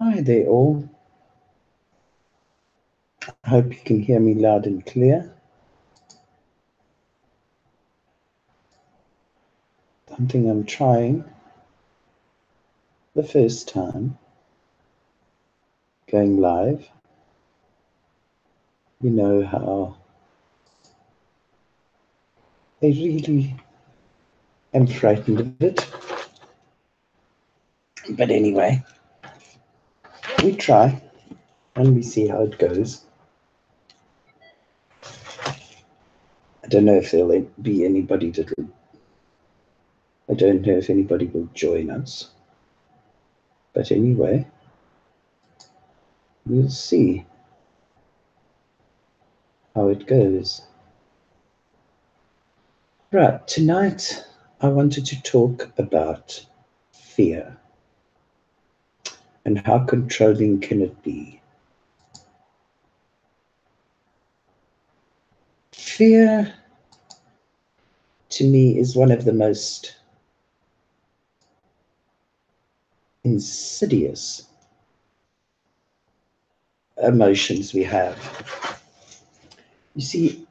Hi there all. I hope you can hear me loud and clear. Something I'm trying the first time going live. You know how I really am frightened of it. But anyway, we try and we see how it goes. I don't know if there'll be anybody that will. I don't know if anybody will join us. But anyway, we'll see how it goes. Right, tonight I wanted to talk about fear and how controlling can it be. Fear, to me, is one of the most insidious emotions we have. You see,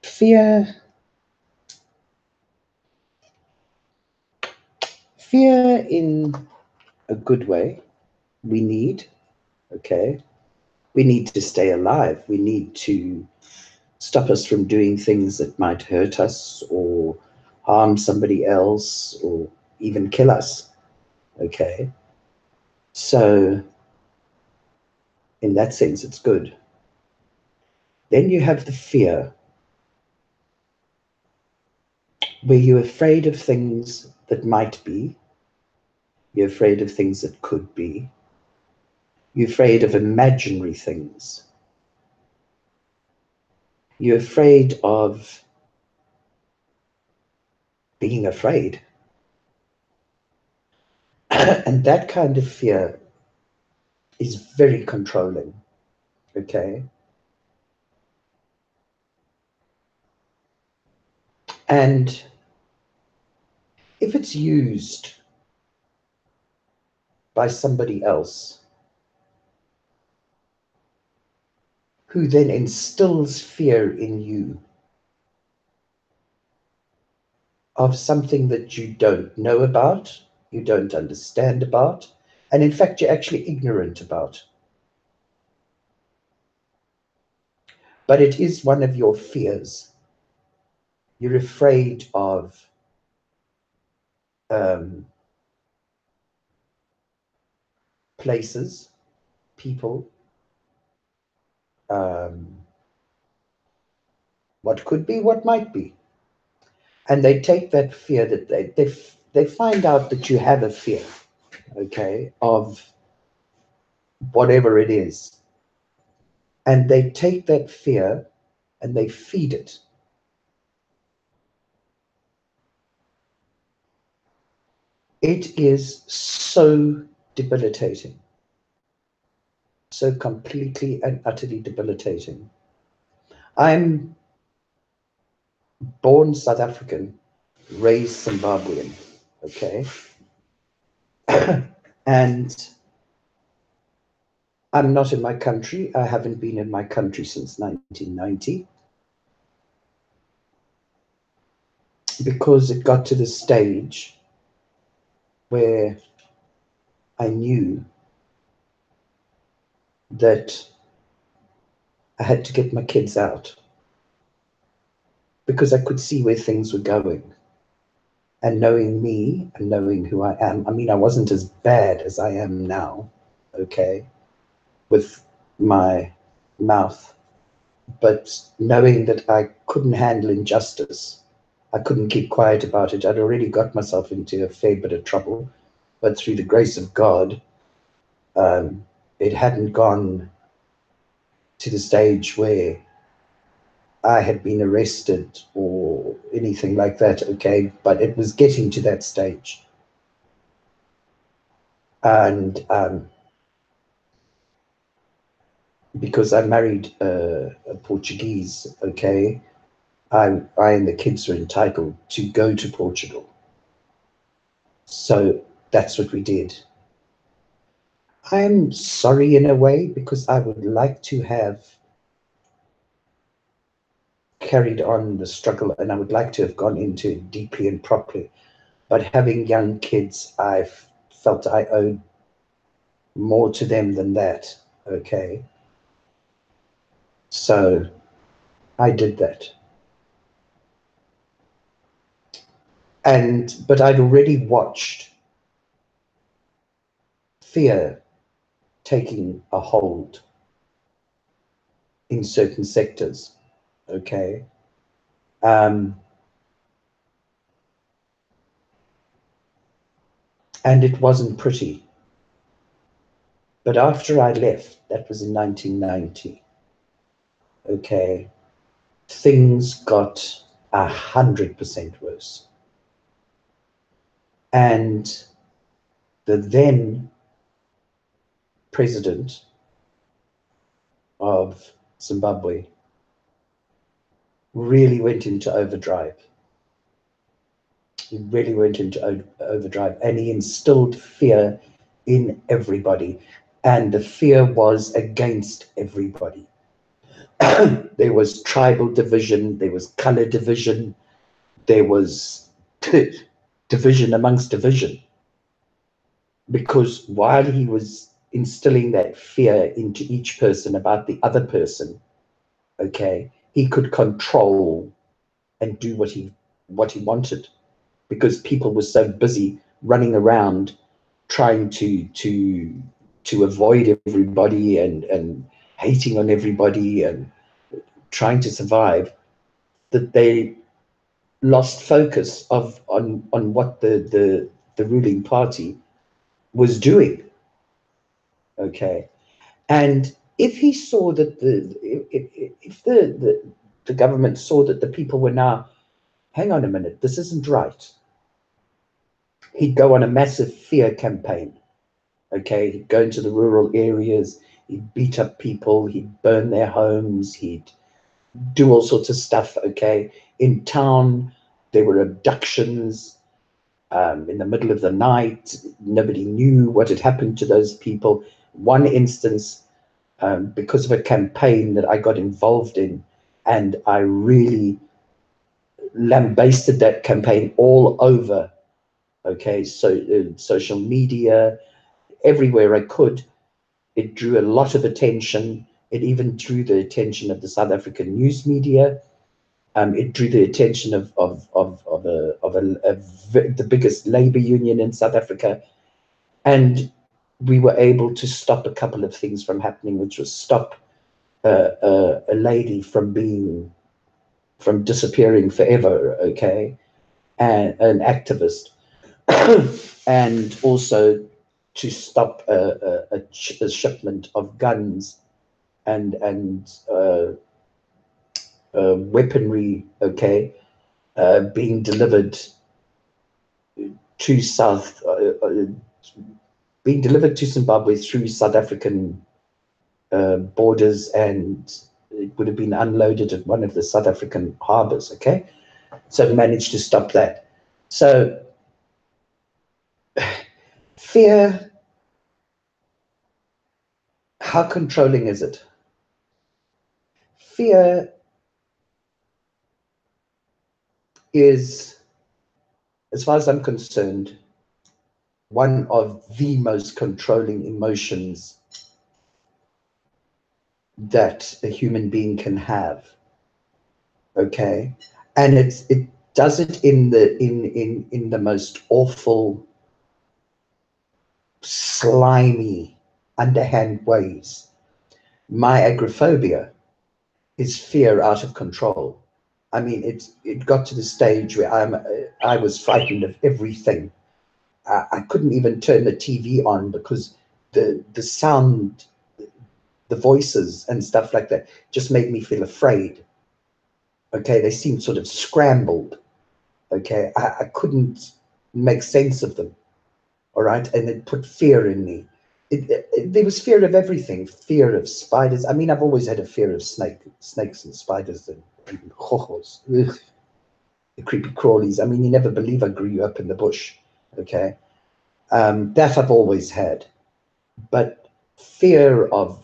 fear in a good way, we need, okay? We need to stay alive. We need to stop us from doing things that might hurt us or harm somebody else or even kill us, okay? So in that sense, it's good. Then you have the fear where you're afraid of things that might be, you're afraid of things that could be, you're afraid of imaginary things, you're afraid of being afraid. And that kind of fear is very controlling, okay? And if it's used by somebody else who then instills fear in you of something that you don't know about, you don't understand about, and in fact, you're actually ignorant about. But it is one of your fears. You're afraid of places, people, what could be, what might be. And they take that fear that they find out that you have a fear, okay, of whatever it is. And they take that fear and they feed it. It is so debilitating, so completely and utterly debilitating. I'm born South African, raised Zimbabwean, okay? And I'm not in my country. I haven't been in my country since 1990 because it got to the stage where I knew that I had to get my kids out because I could see where things were going. And knowing me and knowing who I am, I mean, I wasn't as bad as I am now, okay, with my mouth, but knowing that I couldn't handle injustice, I couldn't keep quiet about it. I'd already got myself into a fair bit of trouble, but through the grace of God, it hadn't gone to the stage where I had been arrested or anything like that, okay, but it was getting to that stage. And because I married a Portuguese, okay, I and the kids were entitled to go to Portugal. So that's what we did. I'm sorry in a way, because I would like to have carried on the struggle, and I would like to have gone into it deeply and properly. But having young kids, I felt I owed more to them than that, okay? So I did that. But I'd already watched fear taking a hold in certain sectors, okay? And it wasn't pretty. But after I left, that was in 1990, okay, things got 100% worse. And the then president of Zimbabwe really went into overdrive. He really went into overdrive, and he instilled fear in everybody. And the fear was against everybody. There was tribal division, there was color division, there was division amongst division. Because while he was instilling that fear into each person about the other person, okay, he could control and do what he wanted, because people were so busy running around trying to avoid everybody and hating on everybody and trying to survive, that they lost focus on what the ruling party was doing. Okay. And if he saw that if the government saw that the people were now, hang on a minute, this isn't right, he'd go on a massive fear campaign. Okay, he'd go into the rural areas, he'd beat up people, he'd burn their homes, he'd do all sorts of stuff. Okay, in town there were abductions in the middle of the night. Nobody knew what had happened to those people. One instance, because of a campaign that I got involved in, and I really lambasted that campaign all over, okay, so social media, everywhere I could. It drew a lot of attention. It even drew the attention of the South African news media. It drew the attention of the biggest labor union in South Africa. And we were able to stop a couple of things from happening, which was stop a lady from disappearing forever, okay, and an activist, and also to stop a shipment of guns and weaponry, okay, being delivered to being delivered to Zimbabwe through South African borders, and it would have been unloaded at one of the South African harbors, okay? So managed to stop that. So fear, how controlling is it? Fear is, as far as I'm concerned, one of the most controlling emotions that a human being can have. Okay, and it does it in the most awful, slimy, underhand ways. My agoraphobia is fear out of control. I mean, it got to the stage where I was frightened of everything. I couldn't even turn the TV on because the sound, the voices and stuff like that just made me feel afraid. Okay, they seemed sort of scrambled. Okay, I couldn't make sense of them. All right, and it put fear in me. There was fear of everything. Fear of spiders. I mean, I've always had a fear of snakes and spiders and hojos, the creepy crawlies. I mean, you never believe I grew up in the bush. Okay, That I've always had. But fear of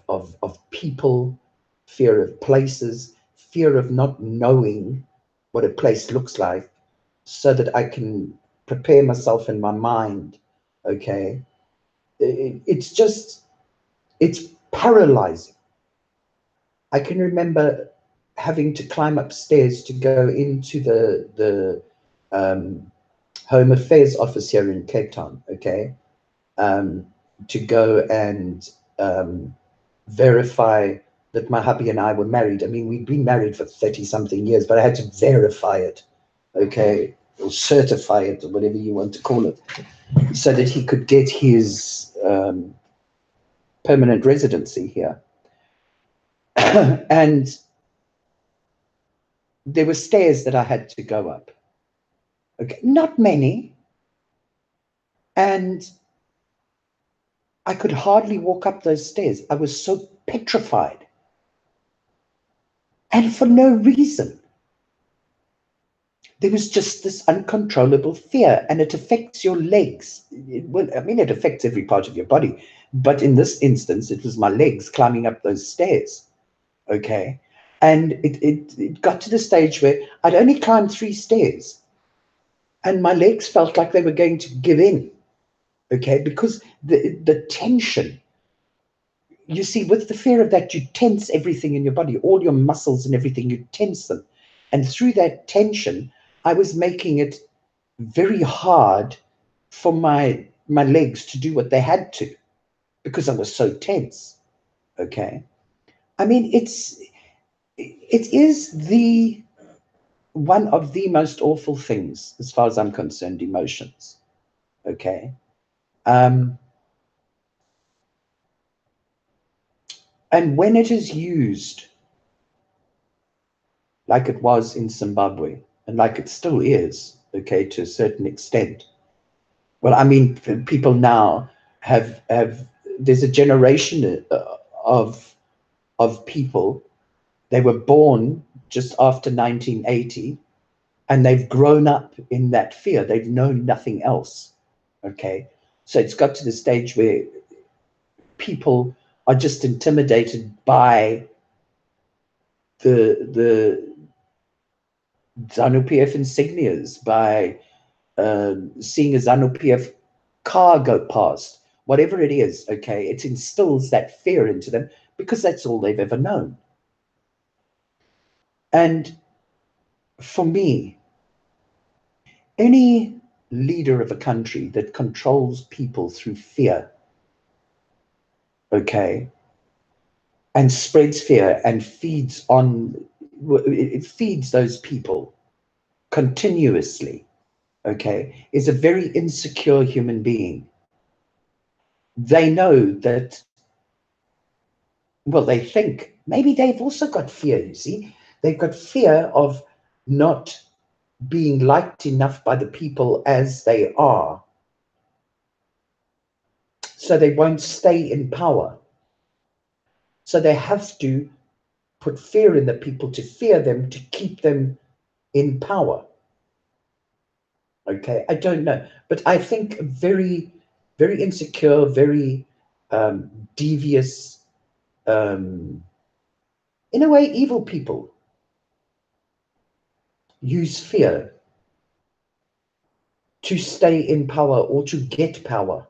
people, fear of places, fear of not knowing what a place looks like so that I can prepare myself in my mind, okay? It's just, it's paralyzing. I can remember having to climb upstairs to go into the Home Affairs office here in Cape Town, okay? To go and verify that my hubby and I were married. I mean, we'd been married for 30 something years, but I had to verify it, okay, or certify it, or whatever you want to call it, so that he could get his permanent residency here. And there were stairs that I had to go up. Okay, not many. And I could hardly walk up those stairs. I was so petrified. And for no reason. There was just this uncontrollable fear, and it affects your legs. It affects every part of your body. But in this instance, it was my legs climbing up those stairs. Okay. And it got to the stage where I'd only climbed 3 stairs and my legs felt like they were going to give in. Okay. Because the tension, you see, with the fear of that, you tense everything in your body, all your muscles and everything, you tense them. And through that tension, I was making it very hard for my legs to do what they had to because I was so tense. Okay. I mean, it is the one of the most awful things, as far as I'm concerned, emotions. Okay. And when it is used like it was in Zimbabwe, and like it still is, okay, to a certain extent. Well, I mean, people now have there's a generation of people, they were born just after 1980, and they've grown up in that fear. They've known nothing else. Okay. So it's got to the stage where people are just intimidated by the ZANU-PF insignias, by seeing a ZANU-PF car go past, whatever it is, okay, it instills that fear into them because that's all they've ever known. And for me, any leader of a country that controls people through fear, okay, and spreads fear and feeds on, it feeds those people continuously, okay, is a very insecure human being. They know that, well, they think maybe they've also got fear, you see. They've got fear of not being liked enough by the people as they are. So they won't stay in power. So they have to put fear in the people to fear them, to keep them in power. Okay, I don't know. But I think very, very insecure, very devious, in a way, evil people use fear to stay in power or to get power.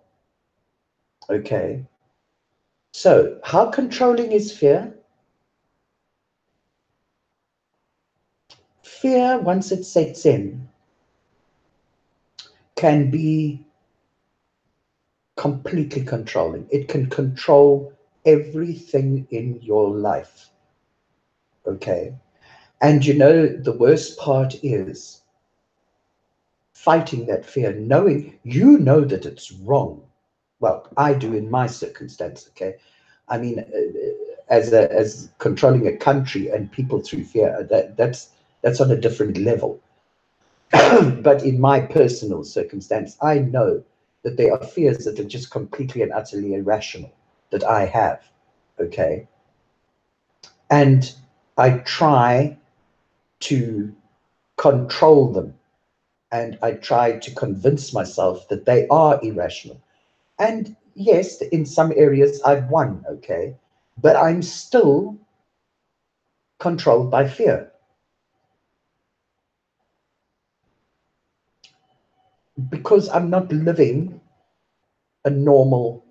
Okay. So how controlling is fear? Fear, once it sets in, can be completely controlling. It can control everything in your life. Okay. And you know, the worst part is fighting that fear, knowing you know that it's wrong. Well, I do in my circumstance. Okay. I mean, as controlling a country and people through fear, that's on a different level. But in my personal circumstance, I know that there are fears that are just completely and utterly irrational that I have. Okay. And I try to control them, and I try to convince myself that they are irrational. And yes, in some areas I've won, okay, but I'm still controlled by fear. Because I'm not living a normal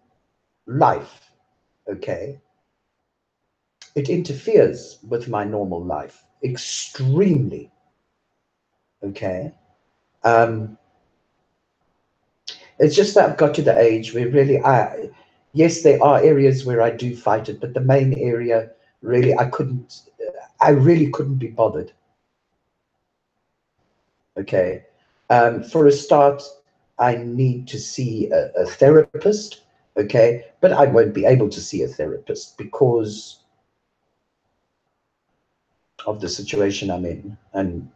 life, okay? It interferes with my normal life extremely, okay? Um, it's just that I've got to the age where really yes, there are areas where I do fight it, but the main area really I really couldn't be bothered, okay? For a start, I need to see a therapist, okay? But I won't be able to see a therapist because of the situation I'm in. And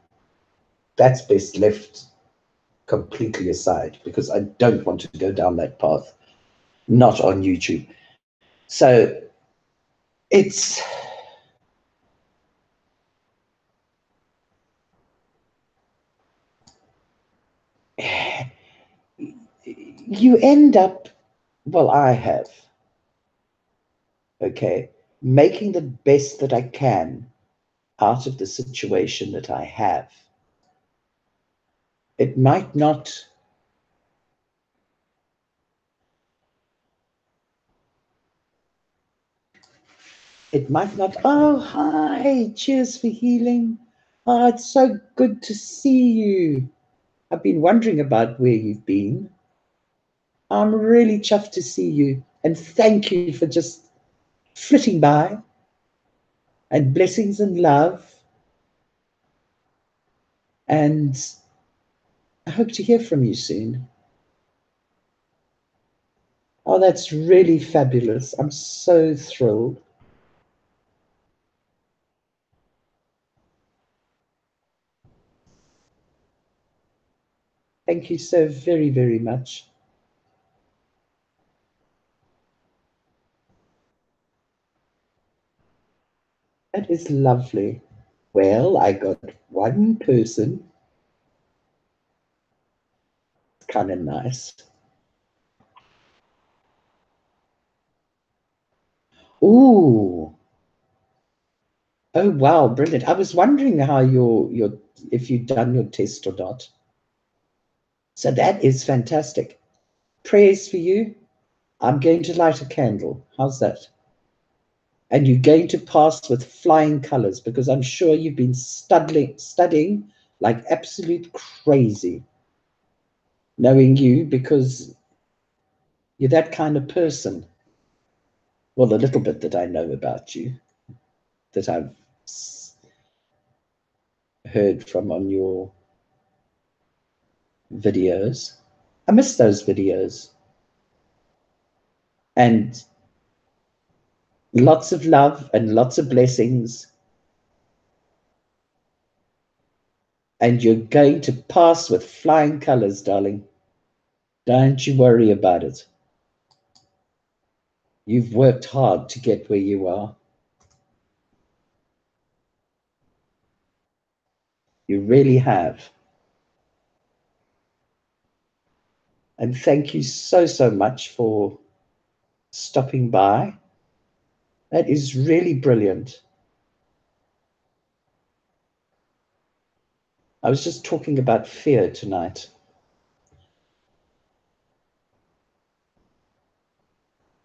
that's best left completely aside because I don't want to go down that path, not on YouTube. So it's, you end up, well, I have, okay, making the best that I can out of the situation that I have. It might not, oh, hi, cheers for healing. Oh, it's so good to see you. I've been wondering about where you've been. I'm really chuffed to see you. And thank you for just flitting by. And blessings and love. And I hope to hear from you soon. Oh, that's really fabulous. I'm so thrilled. Thank you so very, very much. That is lovely. Well, I got one person. Kind of nice. Ooh. Oh wow, brilliant. I was wondering how your if you'd done your test or not. So that is fantastic. Prayers for you. I'm going to light a candle. How's that? And you're going to pass with flying colors because I'm sure you've been studying like absolute crazy, knowing you because you're that kind of person. Well, a little bit that I know about you, that I've heard from on your videos. I miss those videos. And lots of love and lots of blessings. And you're going to pass with flying colors, darling. Don't you worry about it. You've worked hard to get where you are. You really have. And thank you so, so much for stopping by. That is really brilliant. I was just talking about fear tonight.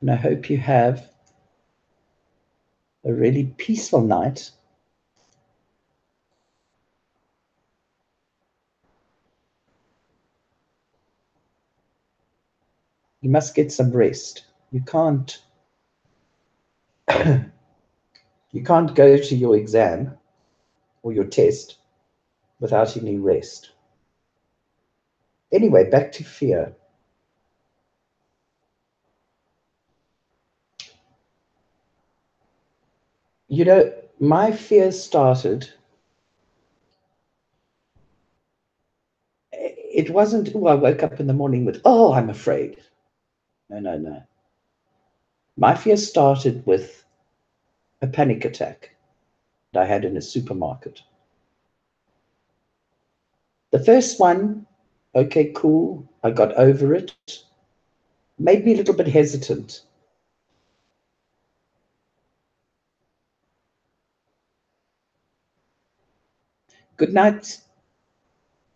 And I hope you have a really peaceful night. You must get some rest. You can't go to your exam or your test without any rest. Anyway, back to fear. You know, my fear started, it wasn't, oh, I woke up in the morning with, oh, I'm afraid. No, no, no. My fear started with a panic attack that I had in a supermarket. The first one, okay, cool. I got over it. made me a little bit hesitant. Good night.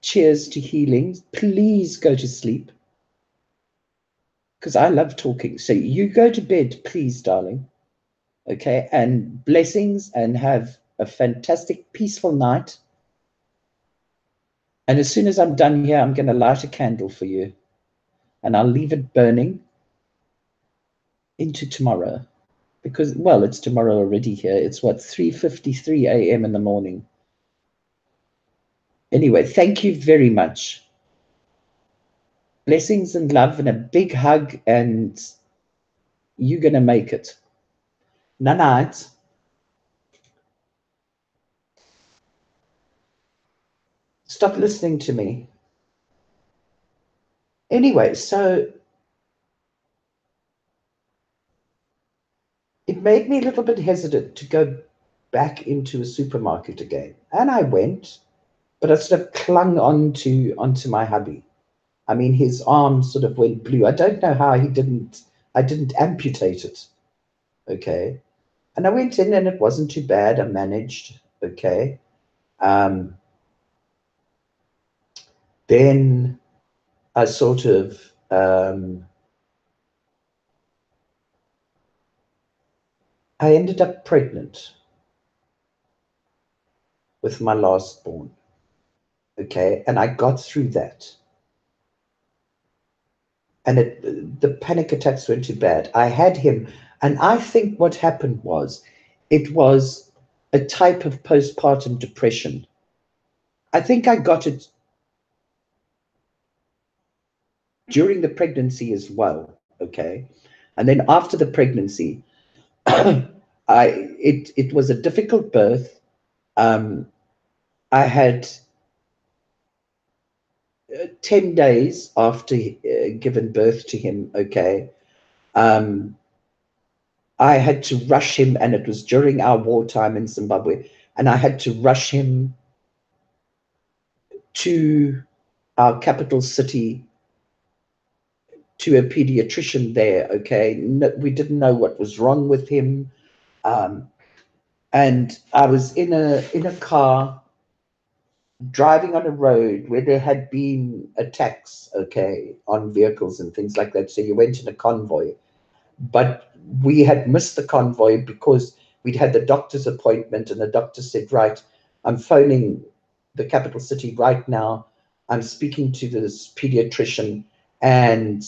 Cheers to healing. Please go to sleep, because I love talking. So you go to bed, please, darling. Okay, and blessings, and have a fantastic, peaceful night. And as soon as I'm done here, I'm going to light a candle for you, and I'll leave it burning into tomorrow, because, well, it's tomorrow already here. It's what, 3:53 a.m. in the morning. Anyway, thank you very much. Blessings and love and a big hug, and you're going to make it. Night. Stop listening to me. Anyway, so it made me a little bit hesitant to go back into a supermarket again. And I went, but I sort of clung onto my hubby. I mean, his arm sort of went blue. I don't know how I didn't amputate it. Okay. And I went in and it wasn't too bad. I managed. Okay. Then I sort of I ended up pregnant with my last born. Okay. And I got through that. And the panic attacks weren't too bad. I had him, and I think what happened was, it was a type of postpartum depression. I think I got it during the pregnancy as well, okay? And then after the pregnancy, it was a difficult birth. I had 10 days after given birth to him, okay? I had to rush him, and it was during our wartime in Zimbabwe, and I had to rush him to our capital city to a pediatrician there. Okay, no, we didn't know what was wrong with him, and I was in a car driving on a road where there had been attacks, okay, on vehicles and things like that. So you went in a convoy, but we had missed the convoy because we'd had the doctor's appointment, and the doctor said, right, I'm phoning the capital city right now. I'm speaking to this pediatrician, and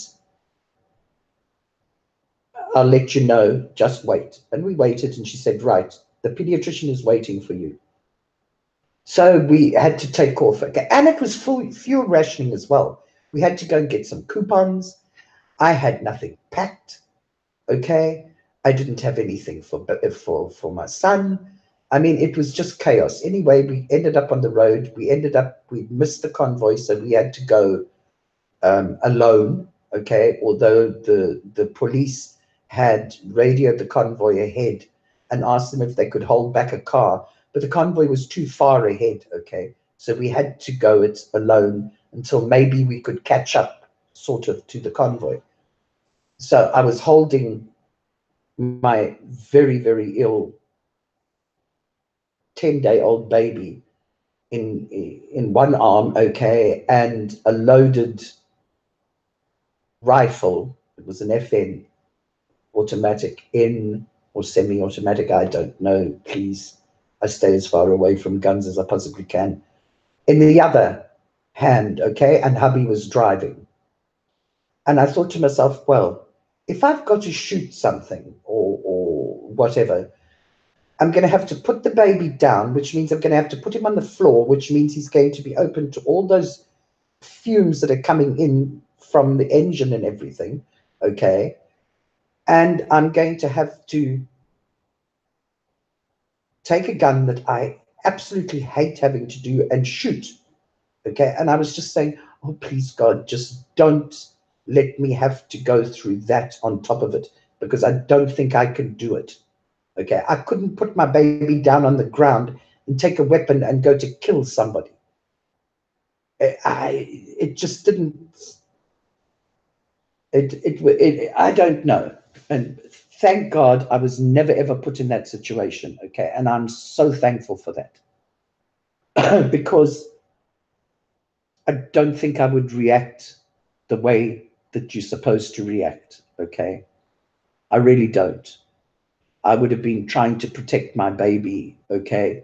I'll let you know, just wait. And we waited, and she said, right, the pediatrician is waiting for you. So we had to take off. Okay. And it was fuel rationing as well. We had to go and get some coupons. I had nothing packed. Okay. I didn't have anything for my son. I mean, it was just chaos. Anyway, we ended up on the road. We missed the convoy, so we had to go alone. Okay. Although the police had radioed the convoy ahead and asked them if they could hold back a car, but the convoy was too far ahead. Okay. So we had to go it alone until maybe we could catch up sort of to the convoy. So I was holding my very, very ill 10-day-old baby in one arm, okay, and a loaded rifle. It was an FN automatic or semi-automatic, I don't know, please. I stay as far away from guns as I possibly can. In the other hand, okay, and hubby was driving. And I thought to myself, well, if I've got to shoot something or whatever, I'm going to have to put the baby down, which means I'm going to have to put him on the floor, which means he's going to be open to all those fumes that are coming in from the engine and everything, okay? And I'm going to have to take a gun that I absolutely hate having to do and shoot, okay? And I was just saying, oh, please, God, just don't let me have to go through that on top of it, because I don't think I can do it. Okay, I couldn't put my baby down on the ground and take a weapon and go to kill somebody. It just didn't. I don't know. And thank God I was never ever put in that situation. Okay. And I'm so thankful for that because I don't think I would react the way that you're supposed to react. Okay. I really don't. I would have been trying to protect my baby. Okay.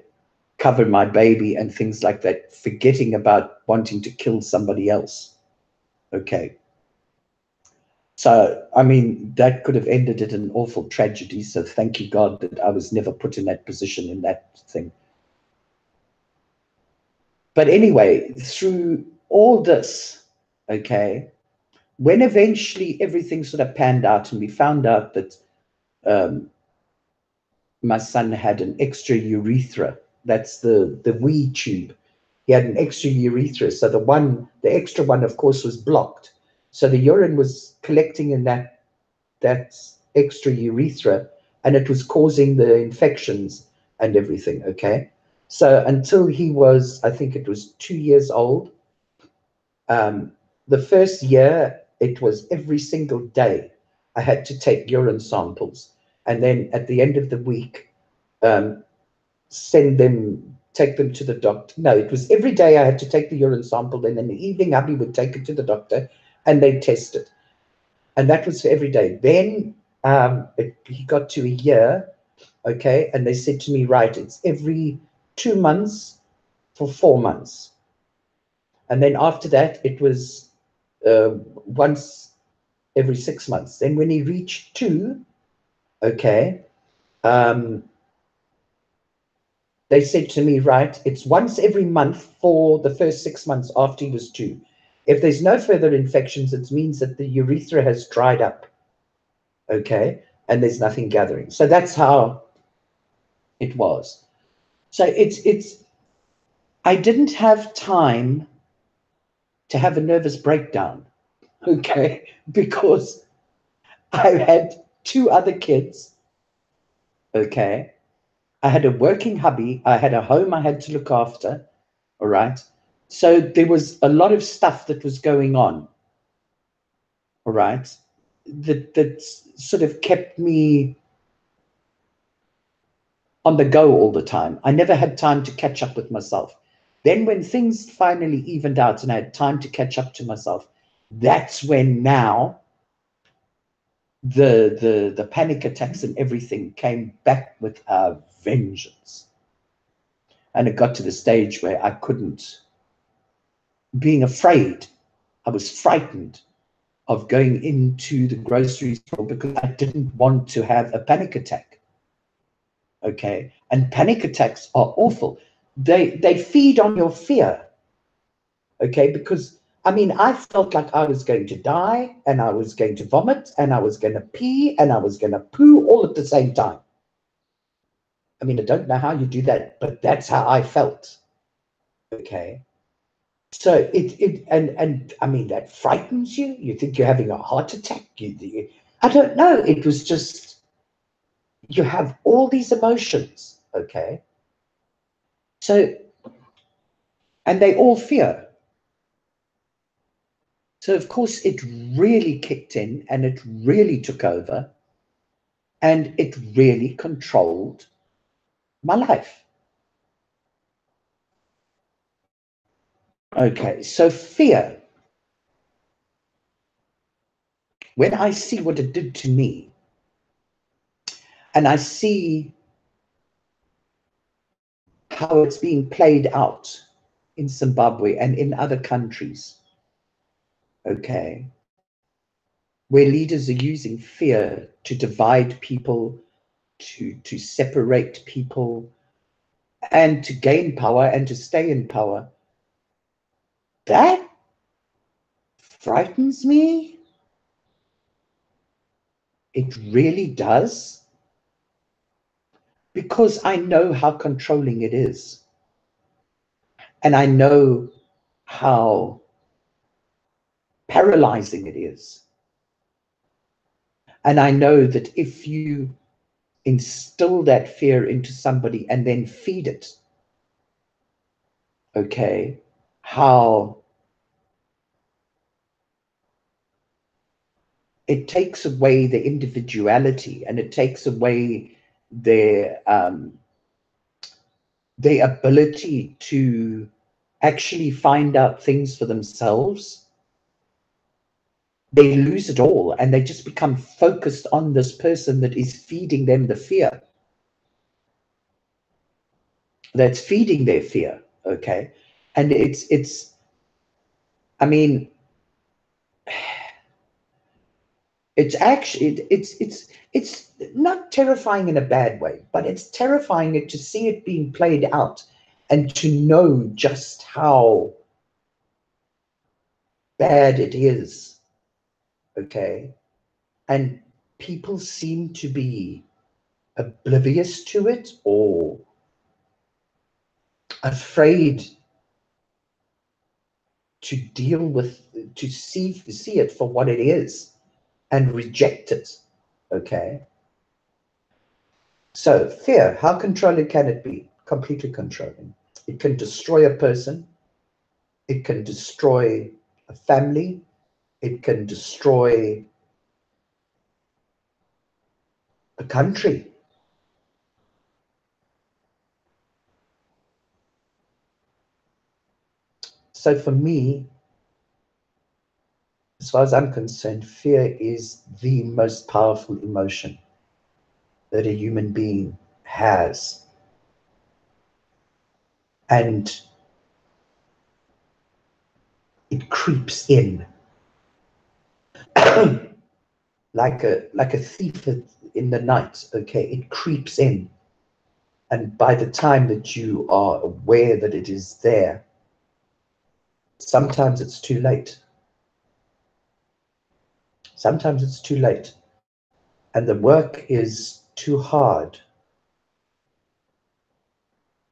Cover my baby and things like that, forgetting about wanting to kill somebody else. Okay. So, I mean, that could have ended in an awful tragedy. So thank you, God, that I was never put in that position in that thing. But anyway, through all this, okay, when eventually everything sort of panned out and we found out that my son had an extra urethra, that's the wee tube. He had an extra urethra. So the extra one, of course, was blocked. So the urine was collecting in that extra urethra, and it was causing the infections and everything. Okay. So until he was, I think it was 2 years old, the first year, it was every single day I had to take urine samples. And then at the end of the week, um, take them to the doctor. No, it was every day I had to take the urine sample. And in the evening, hubby would take it to the doctor and they test it. And that was for every day. Then he got to a year, okay, and they said to me, right, it's every 2 months for 4 months. And then after that, it was once every 6 months. Then when he reached two, okay, they said to me, right, it's once every month for the first 6 months after he was two. If there's no further infections, it means that the urethra has dried up, okay, and there's nothing gathering. So that's how it was. So I didn't have time to have a nervous breakdown, okay, because I had two other kids, okay. I had a working hubby. I had a home I had to look after. All right. So there was a lot of stuff that was going on. All right. That sort of kept me on the go all the time. I never had time to catch up with myself. Then when things finally evened out and I had time to catch up to myself, that's when now the panic attacks and everything came back with a vengeance. And it got to the stage where I couldn't, being afraid, I was frightened of going into the grocery store because I didn't want to have a panic attack. Okay. And panic attacks are awful. They feed on your fear. Okay. Because I mean, I felt like I was going to die and I was going to vomit and I was going to pee and I was going to poo all at the same time. I mean, I don't know how you do that, but that's how I felt. Okay. So and I mean, that frightens you. You think you're having a heart attack. I don't know. It was just, you have all these emotions. Okay. So, and they all fear. So, of course, it really kicked in and it really took over and it really controlled my life. Okay. So, fear, when I see what it did to me and I see how it's being played out in Zimbabwe and in other countries, okay, where leaders are using fear to divide people, to separate people, and to gain power and to stay in power. That frightens me. It really does. Because I know how controlling it is. And I know how paralyzing it is. And I know that if you instill that fear into somebody and then feed it, okay, how it takes away the individuality, and it takes away their ability to actually find out things for themselves. They lose it all, and they just become focused on this person that is feeding them the fear. That's feeding their fear, okay? And it's I mean, it's actually it's not terrifying in a bad way, but it's terrifying to see it being played out and to know just how bad it is, okay? And people seem to be oblivious to it or afraid to deal with, to see it for what it is and reject it, okay? So fear, how controlling can it be? Completely controlling. It can destroy a person. It can destroy a family. It can destroy a country. So for me, as far as I'm concerned, fear is the most powerful emotion that a human being has. And it creeps in like a thief in the night, okay? It creeps in. And by the time that you are aware that it is there, sometimes it's too late. Sometimes it's too late. And the work is too hard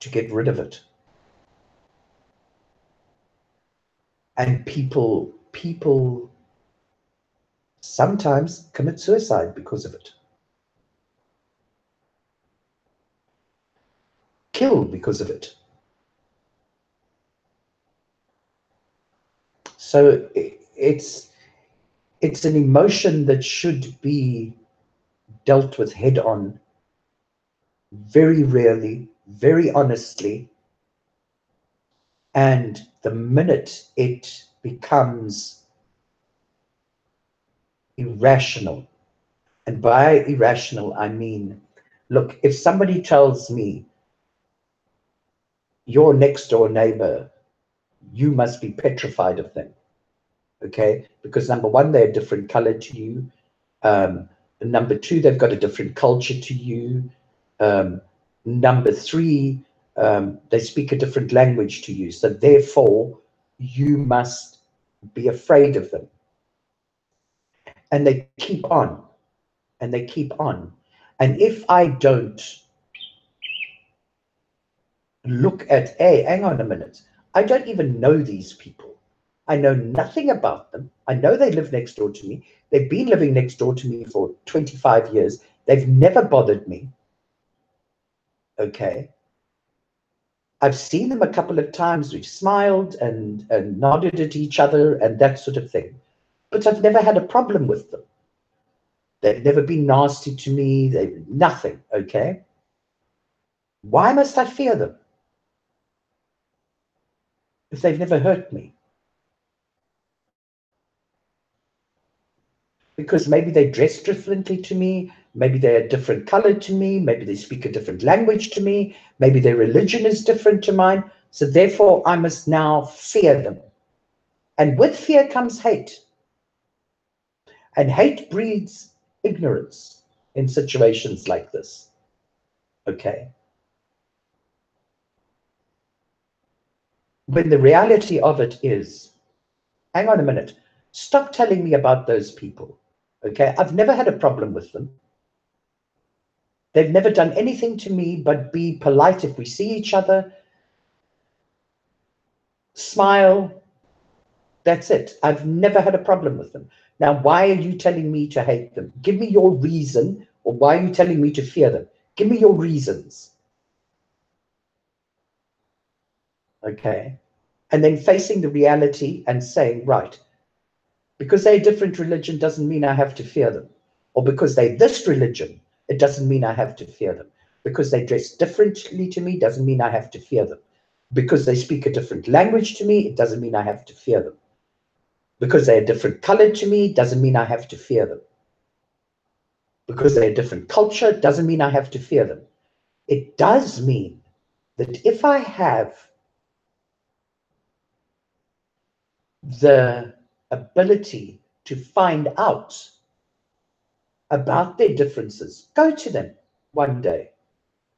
to get rid of it. And people sometimes commit suicide because of it. Kill because of it. So it's an emotion that should be dealt with head on, very rarely, very honestly. And the minute it becomes irrational, and by irrational, I mean, look, if somebody tells me, your next door neighbor, you must be petrified of them, okay? Because number one, they're a different color to you. Number two, they've got a different culture to you. Number three, they speak a different language to you. So therefore, you must be afraid of them. And they keep on, and they keep on. And if I don't look at, hey, hang on a minute, I don't even know these people. I know nothing about them. I know they live next door to me. They've been living next door to me for 25 years. They've never bothered me. Okay. I've seen them a couple of times. We've smiled and nodded at each other and that sort of thing. But I've never had a problem with them. They've never been nasty to me. They've nothing. Okay. Why must I fear them if they've never hurt me? Because maybe they dress differently to me, maybe they're a different color to me, maybe they speak a different language to me, maybe their religion is different to mine. So therefore, I must now fear them. And with fear comes hate. And hate breeds ignorance in situations like this. Okay. When the reality of it is, hang on a minute, stop telling me about those people. Okay. I've never had a problem with them. They've never done anything to me but be polite if we see each other, smile. That's it. I've never had a problem with them. Now, why are you telling me to hate them? Give me your reason, or why are you telling me to fear them? Give me your reasons. Okay. And then facing the reality and saying, right, Because they're a different religion doesn't mean I have to fear them. Or because they're this religion, it doesn't mean I have to fear them. Because they dress differently to me doesn't mean I have to fear them. Because they speak a different language to me, it doesn't mean I have to fear them. Because they're a different color to me doesn't mean I have to fear them. Because they're a different culture doesn't mean I have to fear them. It does mean that if I have the ability to find out about their differences, go to them one day,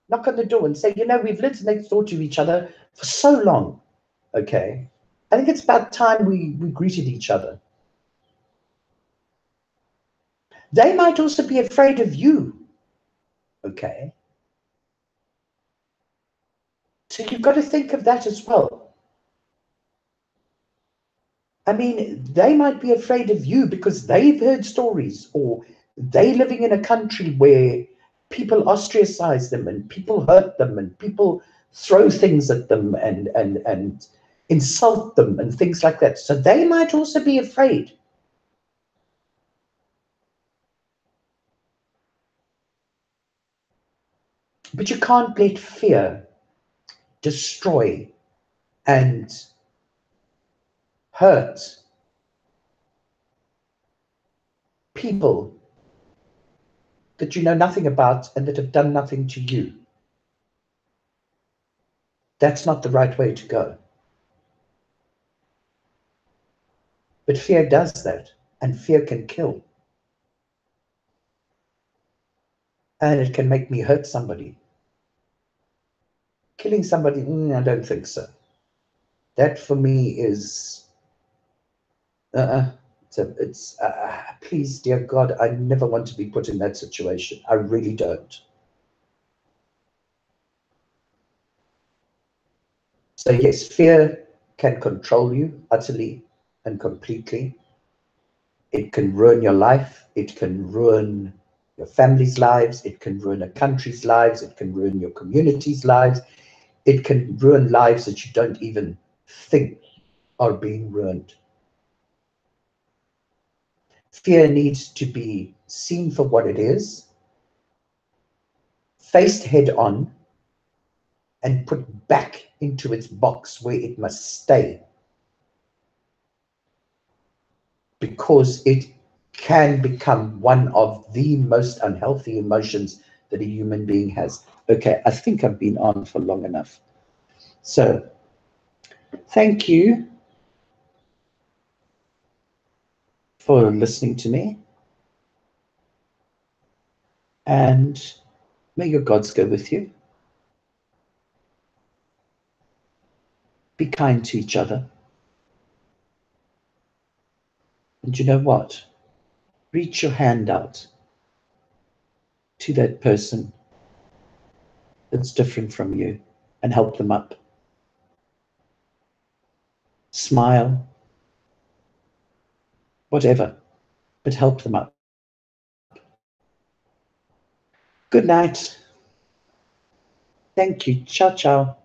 knock on the door and say, we've lived next door to each other for so long, okay? I think it's about time we greeted each other. They might also be afraid of you, okay? So you've got to think of that as well. I mean, they might be afraid of you because they've heard stories, or they're living in a country where people ostracize them and people hurt them and people throw things at them and insult them and things like that. So they might also be afraid. But you can't let fear destroy and hurt people that you know nothing about and that have done nothing to you. That's not the right way to go. But fear does that, and fear can kill. And it can make me hurt somebody. Killing somebody, I don't think so. That for me is, please, dear God, I never want to be put in that situation. I really don't. So yes, fear can control you utterly and completely. It can ruin your life. It can ruin your family's lives. It can ruin a country's lives. It can ruin your community's lives. It can ruin lives that you don't even think are being ruined. Fear needs to be seen for what it is, faced head on, and put back into its box where it must stay. Because it can become one of the most unhealthy emotions that a human being has. Okay, I think I've been on for long enough. So, thank you for listening to me. And may your gods go with you. Be kind to each other. And you know what? Reach your hand out to that person that's different from you and help them up. Smile, whatever, but help them up. Good night. Thank you. Ciao, ciao.